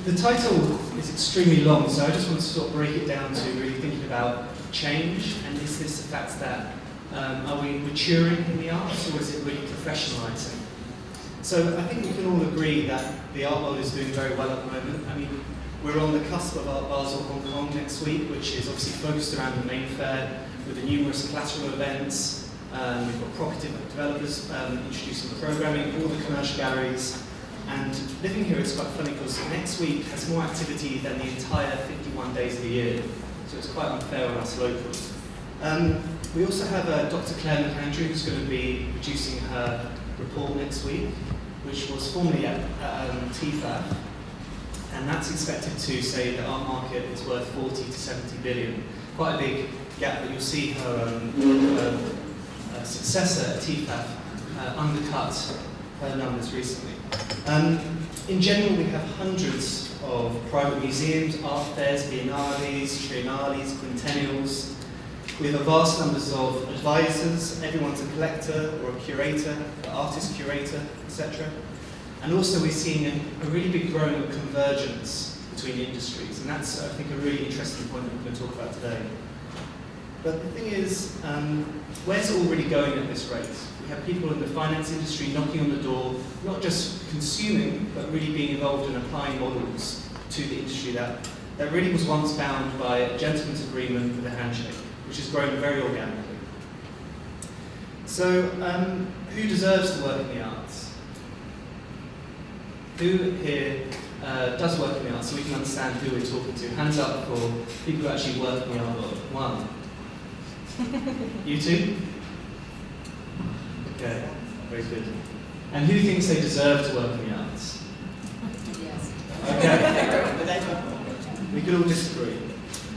The title is extremely long, so I just want to sort of break it down to really thinking about change, and is this the fact that are we maturing in the arts, or is it really professionalising? So I think we can all agree that the art world is doing very well at the moment. I mean, we're on the cusp of Art Basel Hong Kong next week, which is obviously focused around the main fair with the numerous collateral events. We've got property developers introducing programming, all the commercial galleries. And living here is quite funny because next week has more activity than the entire 51 days of the year. So it's quite unfair on us locals. We also have Dr. Claire McAndrew, who's going to be producing her report next week, which was formerly at TFAF. And that's expected to say that our market is worth 40 to 70 billion. Quite a big gap, but you'll see her successor at TFAF undercut her numbers recently. In general, we have hundreds of private museums, art fairs, biennales, triennales, quintennials. We have a vast numbers of advisors. Everyone's a collector or a curator, an artist curator, etc. And also we're seeing a really big growing of convergence between industries, and that's, I think, a really interesting point that we're going to talk about today. But the thing is, where's it all really going at this rate? We have people in the finance industry knocking on the door, not just consuming, but really being involved in applying models to the industry that really was once bound by a gentleman's agreement with a handshake, which has grown very organically. So, who deserves to work in the arts? Who here does work in the arts, so we can understand who we're talking to? Hands up for people who actually work in the art world. One. You two? Okay, very good. And who thinks they deserve to work in the arts? Yes. Okay. We could all disagree.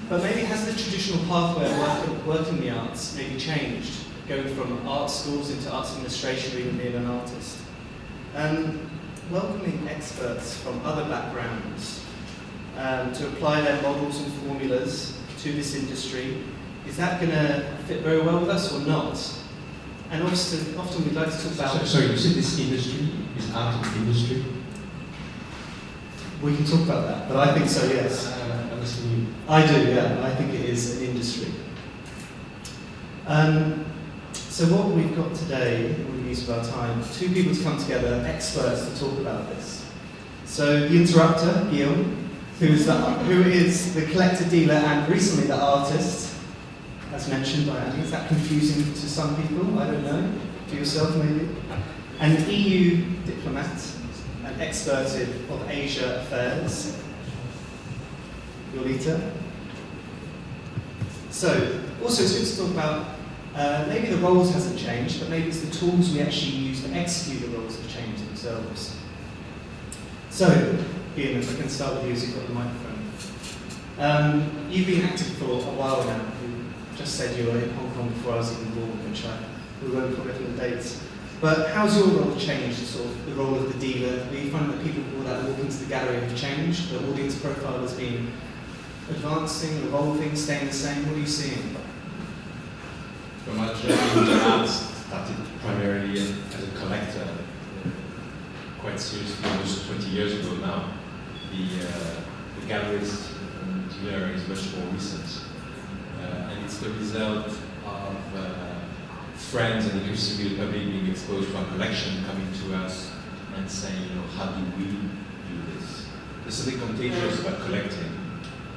But maybe has the traditional pathway of working in the arts maybe changed, going from art schools into arts administration or even being an artist? Welcoming experts from other backgrounds to apply their models and formulas to this industry, is that going to fit very well with us or not? And often we'd like to talk about... Sorry, you said this industry is art of industry? We can talk about that, but I think so, yes. I do, yeah. I think it is an industry. So what we've got today, we'll use of our time, two people to come together, experts to talk about this. So the interrupter, Guillaume, who is the collector dealer and recently the artist, as mentioned by Andy. Is that confusing to some people? I don't know. To yourself, maybe? An EU diplomat, an expert of Asia affairs, Jolita. So, also it's good to talk about, maybe the roles hasn't changed, but maybe it's the tools we actually use to execute the roles have changed themselves. So, Guillaume, if I can start with you as you've got the microphone. You've been active for a while now. Just said you were in Hong Kong before I was even born, which we won't forget the dates. But how's your role changed, sort of the role of the dealer? Do you find that people that walk into the gallery have changed? The audience profile has been advancing, evolving, staying the same? What are you seeing? Well, my journey in art started primarily as a collector, quite seriously almost 20 years ago now. The gallerist and dealer is much more recent. And it's the result of friends and increasingly the public being exposed to our collection, coming to us and saying, how do we do this? There's something contagious about collecting,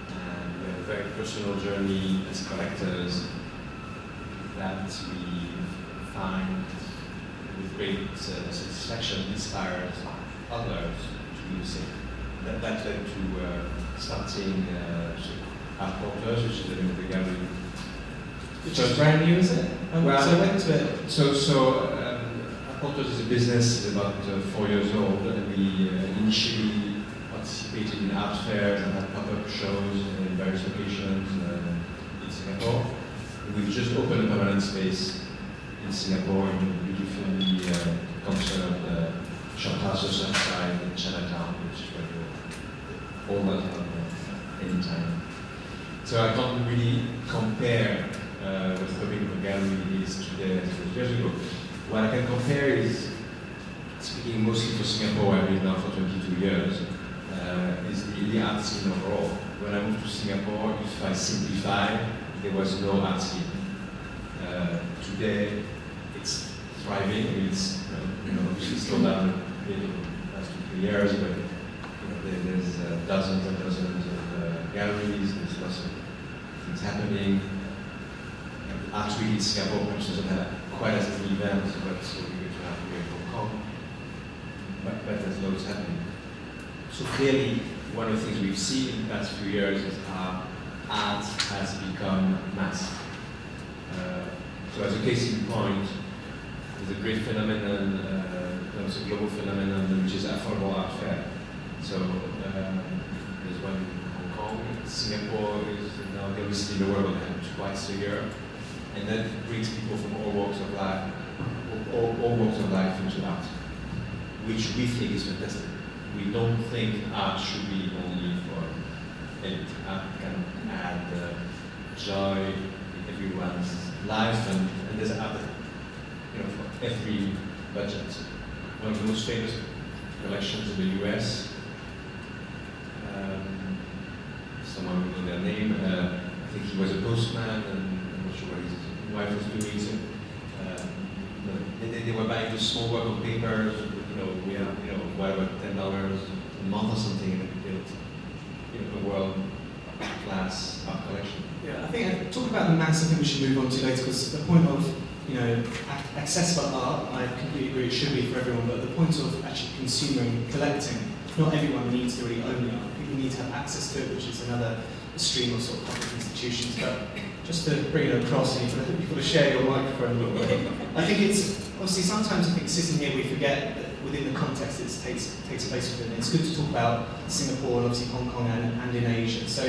and we have a very personal journey as collectors that we find with great satisfaction inspires others to do the same. That led to starting Art Porters, which is the name of the gallery. Which is brand new, is it? Well, so went to it. Art Porters is a business about 4 years old, and we initially participated in art fairs and had pop-up shows in various locations in Singapore. And we've just opened a permanent space in Singapore in a beautifully conserved shophouse just outside in Chinatown, which is where all that happen anytime. So I can't really compare what the public of a gallery is today as 20 years ago. What I can compare is, speaking mostly for Singapore, I've been now for 22 years, is the art scene overall. When I moved to Singapore, if I simplify, there was no art scene. Today, it's thriving. I mean, it's obviously slowed down a bit in the last 2-3 years, but there's dozens and dozens of galleries. There's lots of things happening. Art Week in Singapore, which doesn't have quite as an event, but so we're going to have here in Hong Kong. But there's loads happening. So clearly, one of the things we've seen in the past few years is how art has become mass. So as a case in point, there's a great phenomenon, it's a global phenomenon, which is affordable art fair. So there's one in Hong Kong, Singapore is now the only city in the world that happens twice a year, and that brings people from all walks of life, all walks of life into art, which we think is fantastic. We don't think art should be only for elite. Art can add joy in everyone's life, and there's art for every budget. One of the most famous collections in the US, someone will know their name, I think he was a postman, and I'm not sure what his wife was doing, so they were buying the small work of paper, whatever, $10 a month or something, and they built a world-class art collection. Yeah, I think talk about the mass. I think we should move on to later, because the point of accessible art, I completely agree, it should be for everyone. But the point of actually consuming, collecting, not everyone needs to really own the art. People need to have access to it, which is another stream of sort of public institutions. But just to bring it across, and you've got to share your microphone a little bit. I think it's obviously sometimes I think sitting here we forget that within the context it takes place within. It's good to talk about Singapore and obviously Hong Kong and in Asia. So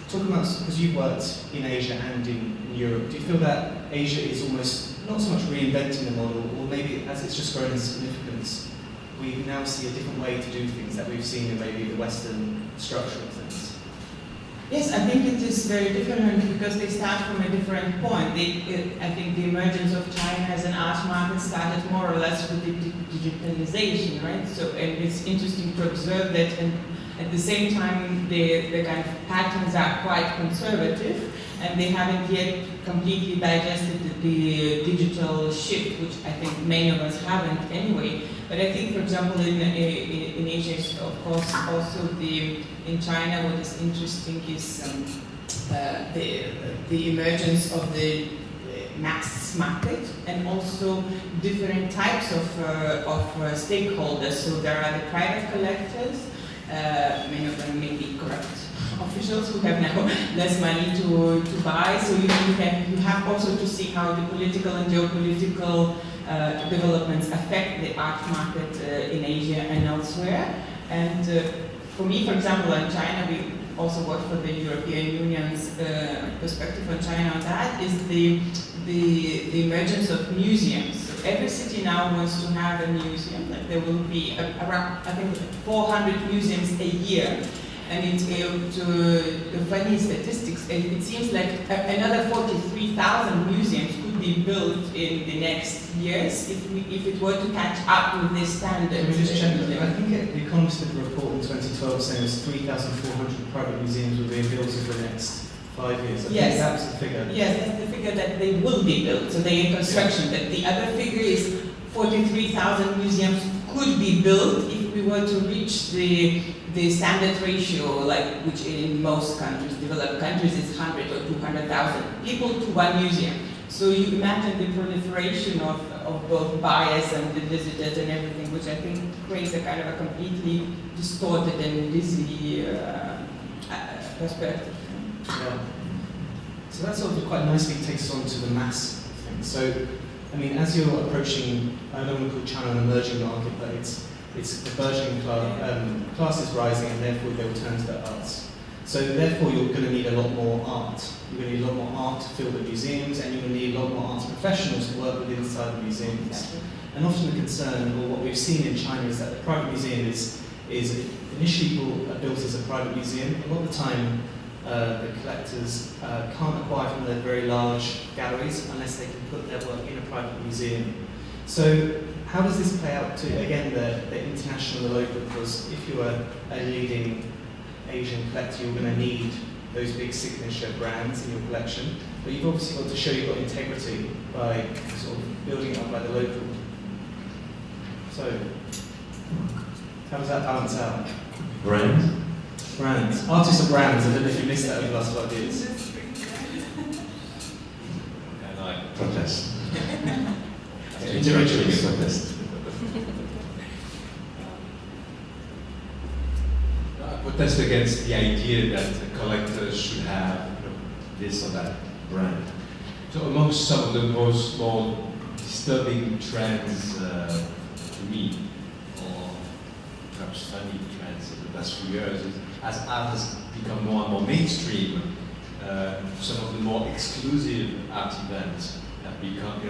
talking about, because you've worked in Asia and in Europe, do you feel that Asia is almost not so much reinventing the model, or maybe as it's just grown in significance, we now see a different way to do things that we've seen in maybe the Western structure of things? Yes, I think it is very different because they start from a different point. I think the emergence of China as an art market started more or less with the digitalization, right? So, and it's interesting to observe that, and at the same time, the kind of patterns are quite conservative, and they haven't yet completely digested the digital shift, which I think many of us haven't anyway. But I think, for example, in Asia, of course, also in China, what is interesting is the emergence of the mass market, and also different types of stakeholders. So there are the private collectors, many of them may be corrupt officials who have now less money to buy. So you have also to see how the political and geopolitical developments affect the art market in Asia and elsewhere. And for me, for example, in China, we also work for the European Union's perspective on China on that, is the emergence of museums. So every city now wants to have a museum. Like there will be around, I think, 400 museums a year. And it's to funny statistics, and it seems like another 43,000 museums could be built in the next years if it were to catch up with this standard. Can we just check that? I think The Economist did a report in 2012 saying there's 3,400 private museums will be built over the next 5 years. I think that's the figure. Yes, that's the figure that they will be built, so they're in construction. But the other figure is 43,000 museums could be built if we were to reach the standard ratio, like which in most countries, developed countries, is 100 or 200,000 people to one museum. So you imagine the proliferation of both bias and the visitors and everything, which I think creates a kind of a completely distorted and dizzy perspective. Yeah. So that sort of quite nicely takes us on to the mass thing. So, I mean, as you're approaching, I don't want to call China an emerging market, but it's a burgeoning class is rising, and therefore they will turn to the arts. So therefore you're going to need a lot more art. You're going to need a lot more art to fill the museums, and you're going to need a lot more arts professionals to work with inside the museums. Exactly. And often the concern, or what we've seen in China, is that the private museum is initially built as a private museum. A lot of the time the collectors can't acquire from their very large galleries unless they can put their work in a private museum. So how does this play out to, again, the international, the local? Because if you are a leading Asian collector, you're going to need those big signature brands in your collection. But you've obviously got to show you've got integrity by sort of building it up by the local. So, how does that balance out? Brands. Artists are brands. I don't know if you missed that over the last 5 years. And I protest. Individuals. Protest. I protest against the idea that collectors should have this or that brand. So amongst some of the most more disturbing trends to me, or perhaps funny trends in the past few years, is as art has become more and more mainstream, some of the more exclusive art events have become,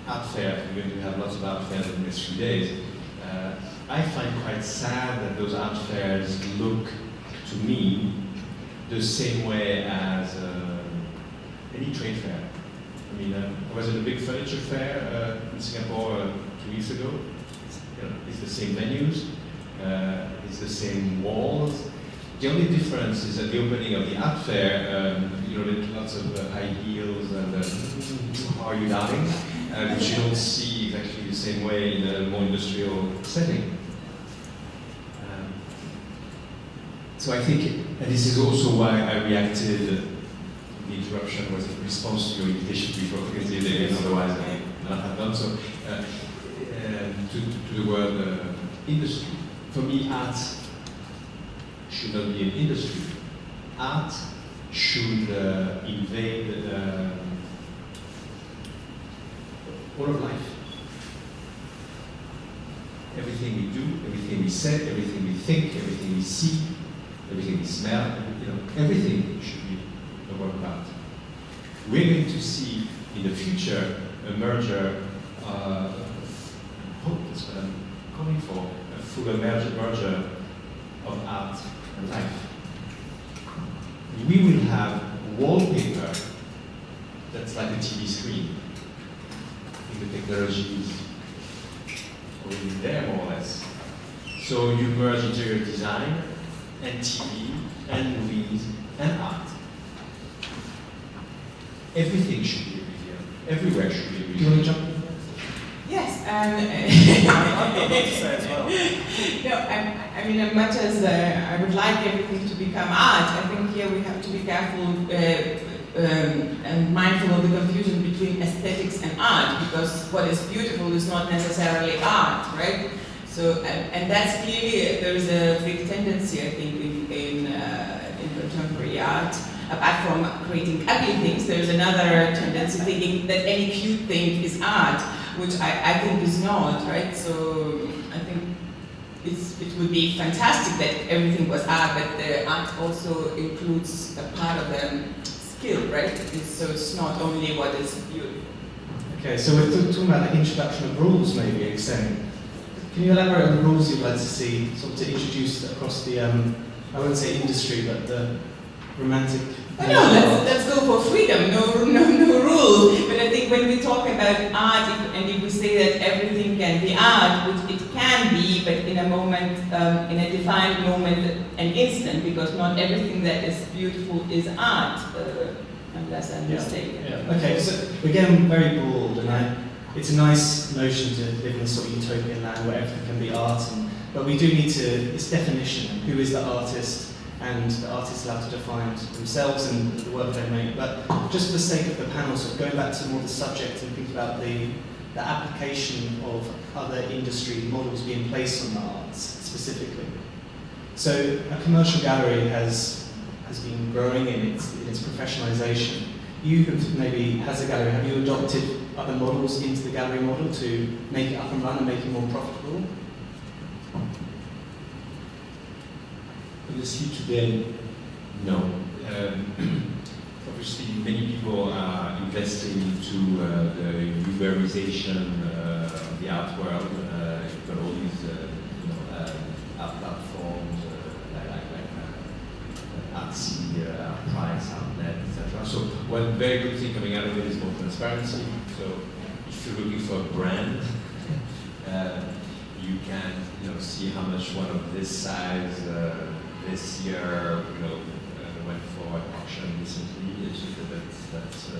art fair. We're going to have lots of art fairs in the next few days. I find quite sad that those art fairs look, to me, the same way as any trade fair. I mean, I was at a big furniture fair in Singapore 2 weeks ago. It's the same venues, it's the same walls. The only difference is at the opening of the art fair, there's lots of high heels and how are you darling? Which you don't see exactly the same way in a more industrial setting. So I think, and this is also why I reacted, the interruption was in response to your invitation to be provocative again, otherwise I would not have done so, to the word industry. For me, art should not be an industry. Art should invade all of life. Everything we do, everything we say, everything we think, everything we see, everything we smell, everything should be a work of art. We're going to see in the future a merger, I hope that's what I'm calling for, a full merger of art and life. We will have wallpaper that's like a TV screen. I think the technology is already there, more or less. So you merge interior design and TV and movies and art. Everything should be a museum. Everywhere should be a museum. Do you want to jump in? Yes, I've got a lot to say as well. I mean, as much as I would like everything to become art, I think here we have to be careful and mindful of the confusion between aesthetics and art, because what is beautiful is not necessarily art, right? So, and that's clearly, there is a big tendency, I think, in contemporary art. Apart from creating ugly things, there's another tendency thinking that any cute thing is art, which I think is not, right? So I think it would be fantastic that everything was art, but the art also includes a part of the skill, right? So it's not only what is beautiful. Okay, so we're talking about the introduction of rules, maybe, extending. Can you elaborate on the rules you'd like to see, sort of to introduce across the, I wouldn't say industry, but the romantic... Oh, no, let's go for freedom, no rules. But I think when we talk about art, and if we say that everything can be art, which it can be, but in a moment, in a defined moment, an instant, because not everything that is beautiful is art, unless I'm mistaken. Yeah. Okay, so we're getting very broad, and it's a nice notion to live in a sort of utopian land where everything can be art, but we do need to, it's definition, who is the artist, and the artists allowed to define themselves and the work they make. But just for the sake of the panel, so going back to more the subject and thinking about the application of other industry models being placed on the arts specifically. So a commercial gallery has been growing in its professionalization. You have maybe, as a gallery, have you adopted other models into the gallery model to make it up and run and make it more profitable? Honestly, today, no. Obviously, many people are investing into the Uberization of the art world. You've got all these art platforms like Artsy, Artprice, Artnet, etc. So one very good thing coming out of it is more transparency. So if you're looking for a brand, you can see how much one of this size this year went for an auction recently. That's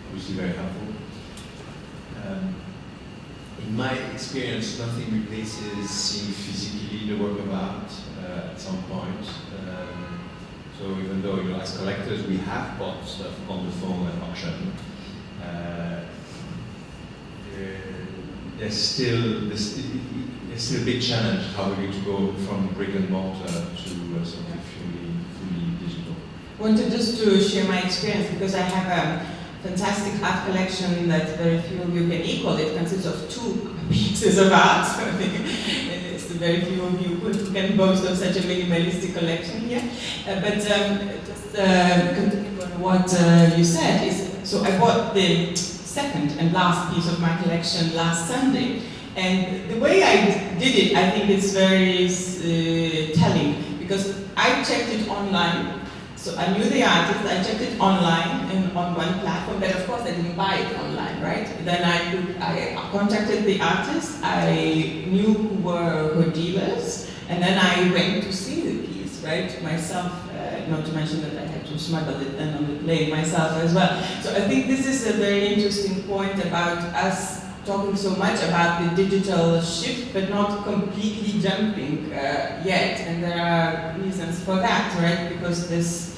obviously very helpful. In my experience, nothing replaces seeing physically the work of art at some point. So even though, as collectors, we have bought stuff on the phone at auction, there's still a big challenge how we're going to go from brick and mortar to something fully digital. I wanted just to share my experience because I have a fantastic art collection that very few of you can equal. It consists of 2 pieces of art. So I think it's very few of you who can boast of such a minimalistic collection here. But just continuing on what you said, so I bought the second and last piece of my collection last Sunday. And the way I did it, I think it's very telling, because I checked it online. So I knew the artist, I checked it online and on one platform, but of course I didn't buy it online, right? Then I contacted the artist, I knew who were her dealers, and then I went to see the piece, right, myself, not to mention that I had to smuggle it then on the plane myself as well. So I think this is a very interesting point about us talking so much about the digital shift, but not completely jumping yet. And there are reasons for that, right? Because there's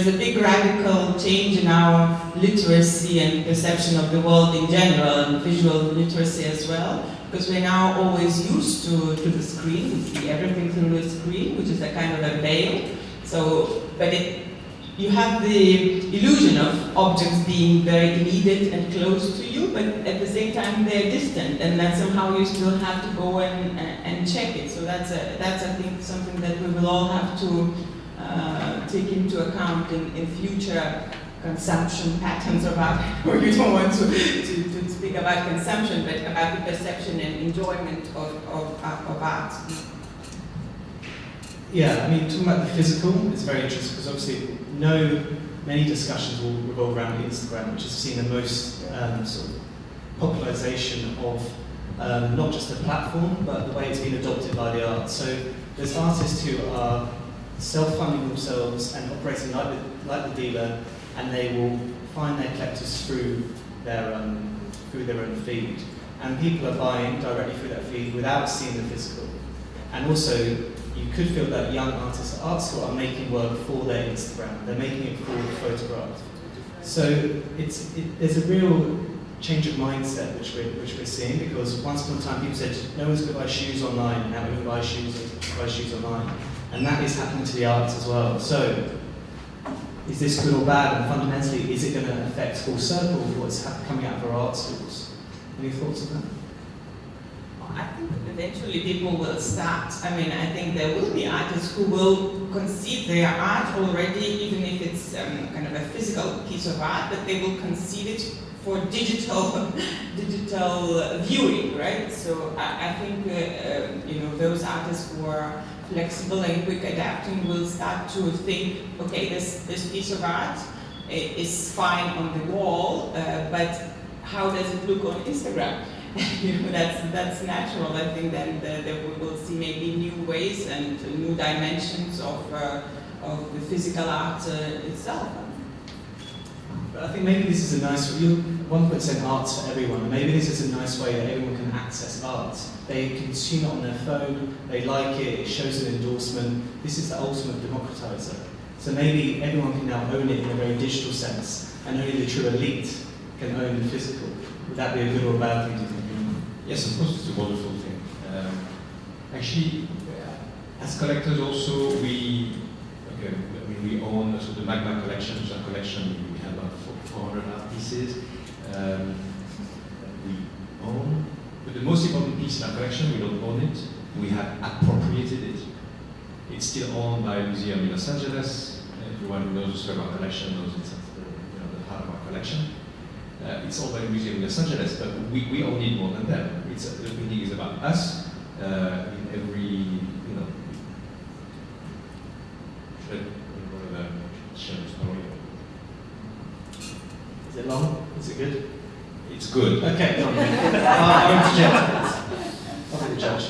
a big radical change in our literacy and perception of the world in general, and visual literacy as well. Because we're now always used to the screen. We see everything through the screen, which is a kind of a veil. So, but you have the illusion of objects being very immediate and close to you, but at the same time they're distant, and that somehow you still have to go and check it. So that's I think something that we will all have to take into account in future consumption patterns of art. Or you don't want to speak about consumption, but about the perception and enjoyment of art. Yeah, I mean, talking about the physical is very interesting because obviously many discussions will revolve around Instagram, which has seen the most sort of popularization of not just the platform, but the way it's been adopted by the arts. So there's artists who are self-funding themselves and operating like the dealer, and they will find their collectors through their own feed. And people are buying directly through that feed without seeing the physical. And also, you could feel that young artists at art school are making work for their Instagram. They're making it for the photograph. So there's a real change of mindset which we're seeing, because once upon a time people said no one's going to buy shoes online, and now we're going to buy shoes online. And that is happening to the arts as well. So is this good or bad? And fundamentally, is it going to affect full circle what's coming out of our art schools? Any thoughts on that? I think eventually people will start. I mean, I think there will be artists who will conceive their art already, even if it's kind of a physical piece of art, but they will conceive it for digital viewing, right? So I think those artists who are flexible and quick adapting will start to think, okay, this piece of art is fine on the wall, but how does it look on Instagram? That's natural. I think then we will see maybe new ways and new dimensions of the physical art itself. But I think maybe this is a nice, one point saying art's for everyone, and maybe this is a nice way that everyone can access art. They consume it on their phone, they like it, it shows an endorsement. This is the ultimate democratizer. So maybe everyone can now own it in a very digital sense, and only the true elite can own the physical. Would that be a good or a bad thing, do you think? Yes, of course, it's a wonderful thing. Actually, as collectors also, we own the MaGMA collection, which is a collection. We have about 400 art pieces. We own, but the most important piece in our collection, we don't own it. We have appropriated it. It's still owned by a museum in Los Angeles. Everyone who knows the story of our collection knows it's at the heart of our collection. It's owned by a museum in Los Angeles, but we own it more than them. The painting is about us in every, Is it long? Is it good? it's good. Okay, no, I'm the judge. I'll be the judge.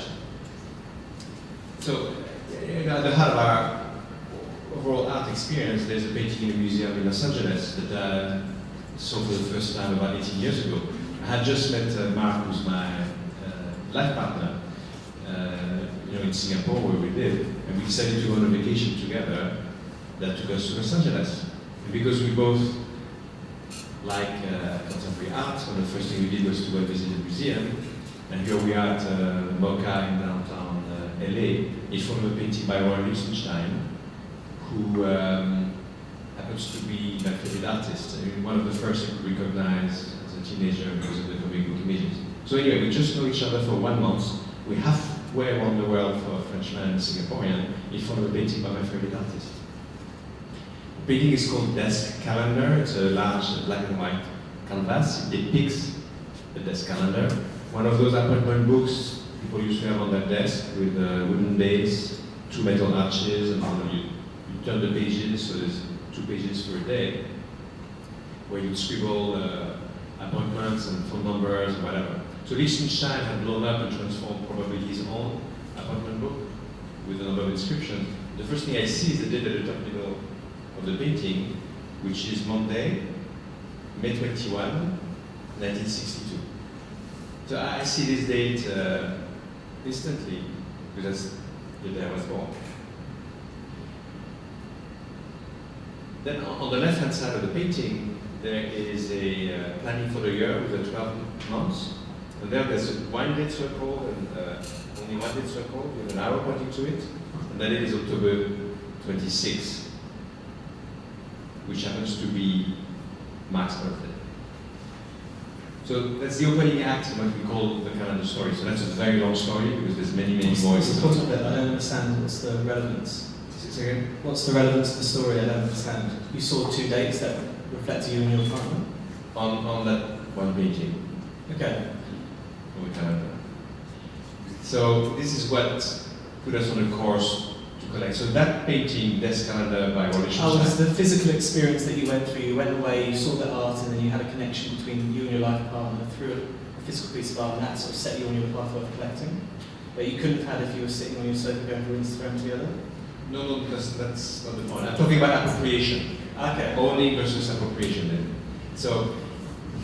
So, at the heart of our overall art experience, there's a painting in a museum in Los Angeles that I saw for the first time about 18 years ago. I had just met Mark, who's my life partner, in Singapore where we live, and we decided to go on a vacation together that took us to Los Angeles. And because we both like contemporary art, one of the first things we did was to go visit the museum, and here we are at Macao in downtown LA, in front of a painting by Roy Lichtenstein, who happens to be my favorite artist. I mean, one of the first I could recognize as a teenager because of the comic book images. So anyway, we just know each other for 1 month. We halfway around the world for a Frenchman and Singaporean in front of a painting by my favorite artist. The painting is called Desk Calendar. It's a large black and white canvas. It depicts the desk calendar. One of those appointment books people used to have on their desk with a wooden base, 2 metal arches, and you turn the pages, so there's 2 pages per day, where you scribble appointments and phone numbers and whatever. So Lichtenstein had blown up and transformed probably his own appointment book with a number of inscriptions. The first thing I see is the date at the top middle of the painting, which is Monday, May 21, 1962. So I see this date instantly, because that's the day I was born. Then on the left-hand side of the painting, there is a planning for the year with the 12 months. And there's one date circle and only one date circle with an arrow pointing to it. And that is October 26, which happens to be Mark's birthday. So that's the opening act in what we call the calendar story. So that's a very long story because there's many more. What's the point of it? I don't understand. What's the relevance? Say again? What's the relevance of the story? I don't understand. You saw 2 dates that reflected you and your partner? On that one painting. Okay. On the calendar. So this is what put us on a course to collect. So that painting, Desk Calendar by Roy Lichtenstein. Oh, was the physical experience that you went through. You went away, you saw the art, and then you had a connection between you and your life partner through a physical piece of art, and that sort of set you on your pathway of collecting. But you couldn't have had if you were sitting on your sofa going through Instagram together? No, because that's not the point. I'm talking about appropriation. Okay. Owning versus appropriation. Then. So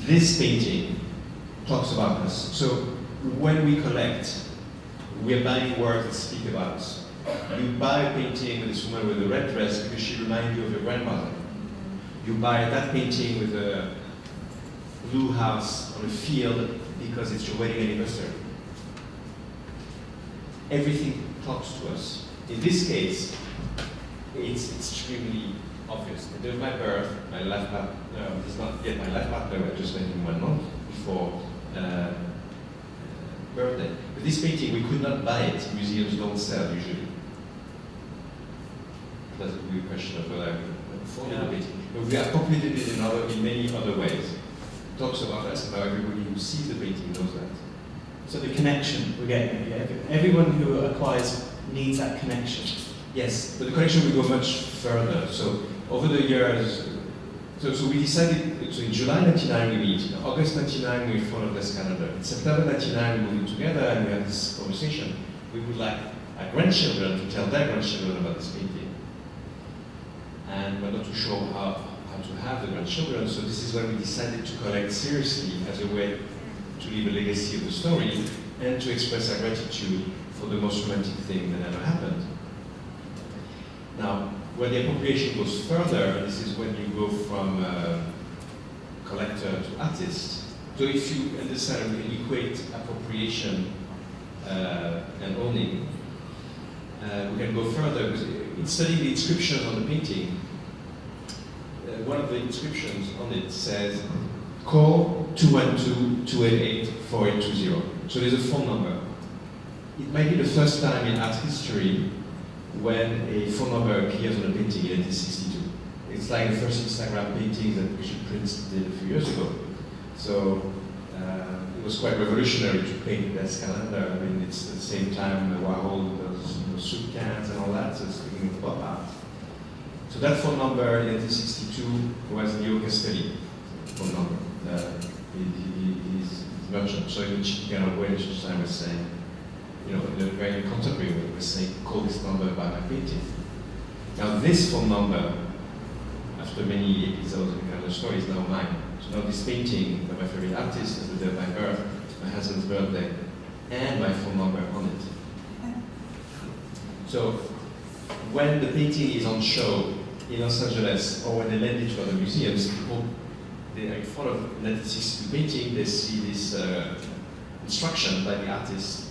this painting talks about us. So when we collect, we are buying work that speak about us. You buy a painting with this woman with a red dress because she reminds you of your grandmother. You buy that painting with a blue house on a field because it's your wedding anniversary. Everything talks to us. In this case, it's extremely obvious. The day of my birth, my life partner, it's not yet my life partner, I just met him 1 month before birthday. But this painting, we could not buy it. Museums don't sell usually. That's a weird question of whether I could afford the painting. But we appropriated it in many other ways. It talks about us and how everybody who sees the painting knows that. So the connection, we're getting it. Everyone who acquires needs that connection. Yes, but the connection will go much further. So over the years, so we decided, so in July 99 we meet, in August 99 we follow this calendar. In September 99 we moved together and we had this conversation. We would like our grandchildren to tell their grandchildren about this painting. And we're not too sure how to have the grandchildren, so this is when we decided to collect seriously as a way to leave a legacy of the story and to express our gratitude for the most romantic thing that ever happened. Now, where the appropriation goes further, this is when you go from collector to artist. So if you understand, we can equate appropriation and owning. We can go further, because in studying the inscriptions on the painting, one of the inscriptions on it says, call 212-288-4820. So there's a phone number. It might be the first time in art history when a phone number appears on a painting in 1962. It's like the first Instagram painting that Richard Prince did a few years ago. So it was quite revolutionary to paint that calendar. I mean, it's at the same time Warhol does soup cans and all that, so it's beginning of pop art. So that phone number in 1962 was Leo Castelli phone number. He's merchant, so in a cheeky kind of way, which I was saying, in a very contemporary way, was saying, call this number by my painting. Now this phone number, after many episodes and kind of stories, is now mine. So now this painting by my favorite artist is the day of my birth, my husband's birthday, and my phone number on it. So when the painting is on show in Los Angeles, or when they lend it to other museums, people, they are in front of 1962 painting, they see this instruction by the artist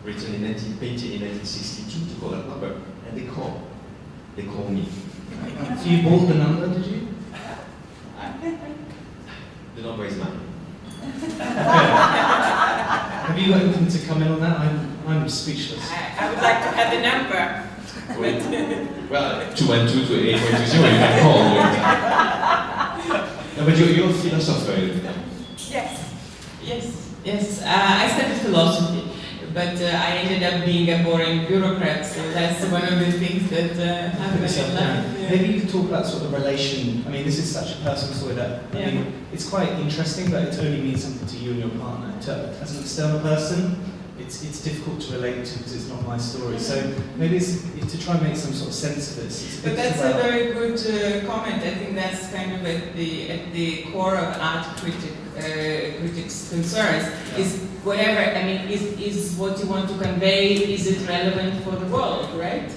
written in painted in 1962 to call that number, and they call. They call me. So you bought the number, did you? The number is mine. Have you got anything to come in on that? I'm speechless. I would like to have the number. Well, 212 to 8.20, you can call. No, but you're a philosopher. Yes. I studied philosophy, but I ended up being a boring bureaucrat, so that's one of the things that happened in life. Yeah. Maybe you could talk about sort of the relation. I mean, this is such a personal story that I mean, it's quite interesting, but it only means something to you and your partner. As an external person, it's difficult to relate to because it's not my story. So maybe it's to try and make some sort of sense of this. But that's a very good comment. I think that's kind of at the core of art critics' concerns. Is whatever. I mean, is what you want to convey? Is it relevant for the world? Right.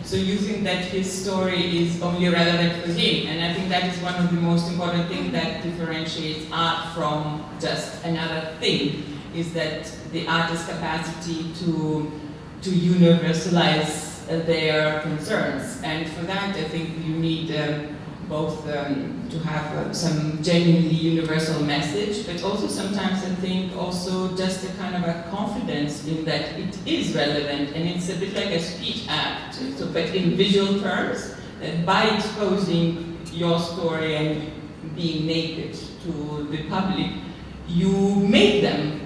So you think that his story is only relevant for him, and I think that is one of the most important things that differentiates art from just another thing. Is that the artist's capacity to universalize their concerns, and for that I think you need both to have some genuinely universal message, but also sometimes I think also just a kind of a confidence in that it is relevant, and it's a bit like a speech act. So, but in visual terms, that by exposing your story and being naked to the public, you make them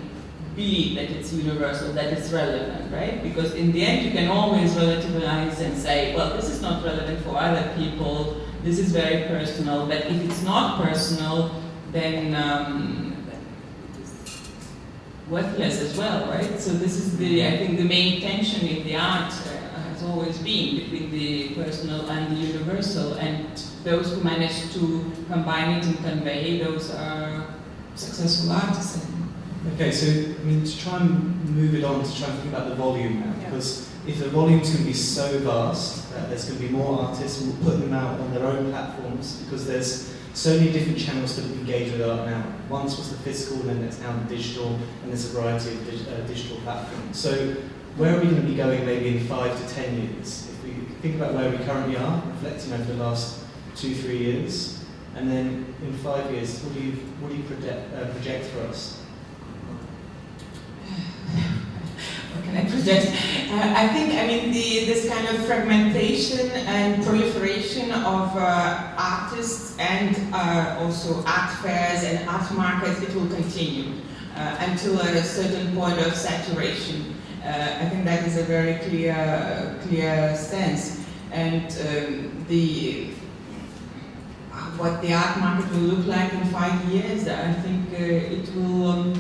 believe that it's universal, that it's relevant, right? Because in the end, you can always relativize and say, well, this is not relevant for other people, this is very personal, but if it's not personal, then it's worthless as well, right? So this is I think the main tension in the art has always been between the personal and the universal, and those who manage to combine it and convey, those are successful artists. Okay, so I mean, to try and move it on, to try and think about the volume now, because if the volume's going to be so vast that there's going to be more artists who will put them out on their own platforms, because there's so many different channels to engage with art now. Once was the physical, and then there's now the digital, and there's a variety of digital platforms. So where are we going to be going maybe in 5 to 10 years? If we think about where we currently are, reflecting over the last 2-3 years, and then in 5 years, what do you project for us? What can I project? I think, this kind of fragmentation and proliferation of artists and also art fairs and art markets, it will continue until a certain point of saturation. I think that is a very clear stance. And what the art market will look like in 5 years, I think it will.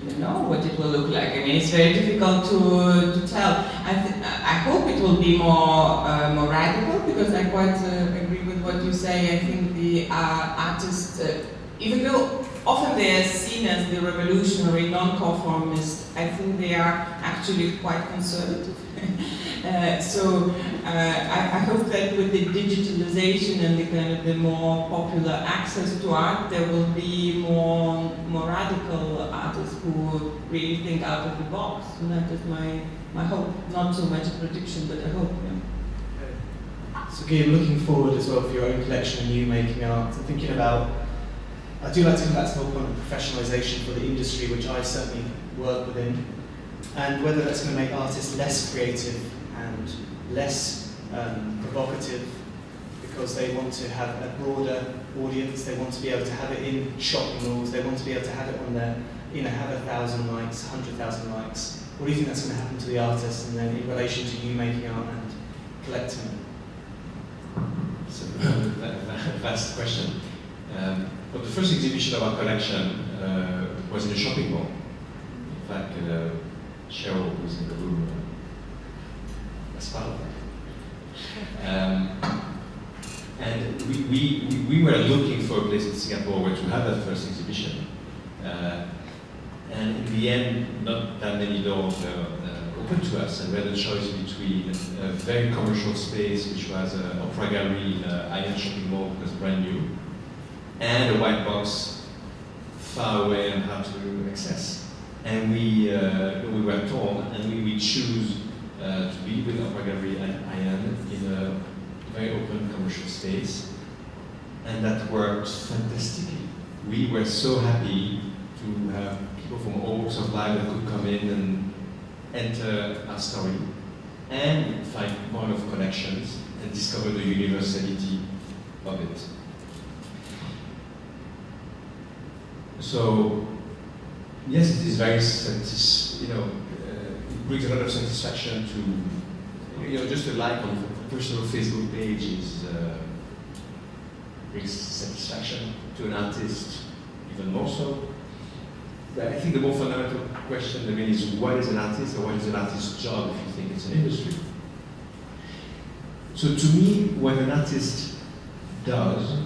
Don't know what it will look like. I mean, it's very difficult to tell. I hope it will be more radical, because I quite agree with what you say. I think the artists, even though often they are seen as the revolutionary, non-conformist, I think they are actually quite conservative. So I hope that with the digitalization and the kind of the more popular access to art, there will be more radical artists who really think out of the box. And that is my hope. Not so much a prediction, but a hope. Yeah. So Guillaume, looking forward as well for your own collection and you making art, and thinking about, I do like to come back to the whole point of professionalisation for the industry, which I certainly work within, and whether that's going to make artists less creative and less provocative, because they want to have a broader audience, they want to be able to have it in shopping malls, they want to be able to have it on their, have 1,000 likes, 100,000 likes. What do you think that's going to happen to the artist, and then in relation to you making art and collecting it? So, vast question. But the first exhibition of our collection was in a shopping mall. In fact, Cheryl was in the room as part of that. And we were looking for a place in Singapore where to have that first exhibition. And in the end, not that many doors open to us, and we had a choice between a very commercial space, which was an opera gallery in an Iron shopping mall, because brand new, and a white box far away and hard to access. And we were torn, and we choose to be with opera gallery and Iron in a very open commercial space, and that worked fantastically. We were so happy to have people from all walks of life that could come in and enter our story and find more of connections and discover the universality of it. So, yes, it is very it brings a lot of satisfaction to, just a like on a personal Facebook page is brings satisfaction to an artist, even more so. But I think the more fundamental question, I mean, is what is an artist, or what is an artist's job if you think it's an industry? So to me, what an artist does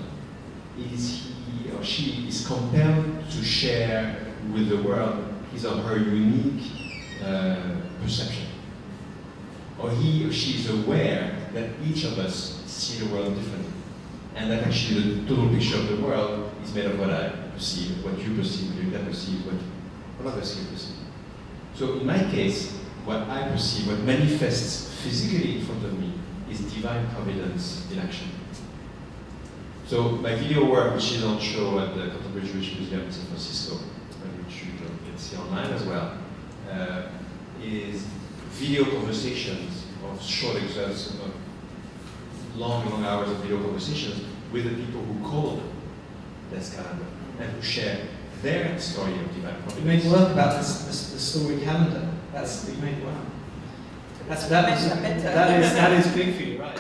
is he or she is compelled to share with the world his or her unique perception. Or he or she is aware that each of us see the world differently. And that actually the total picture of the world is made of what I perceive, what you perceive, what you perceive, what others can perceive. So in my case, what I perceive, what manifests physically in front of me, is divine providence in action. So my video work, which is on show at the Contemporary Jewish Museum in San Francisco, which you can see online as well, is video conversations of short excerpts of long hours of video conversations with the people who called this calendar and who share their story of divine providence. You made work about the story calendar. You made work. That is big for you, right?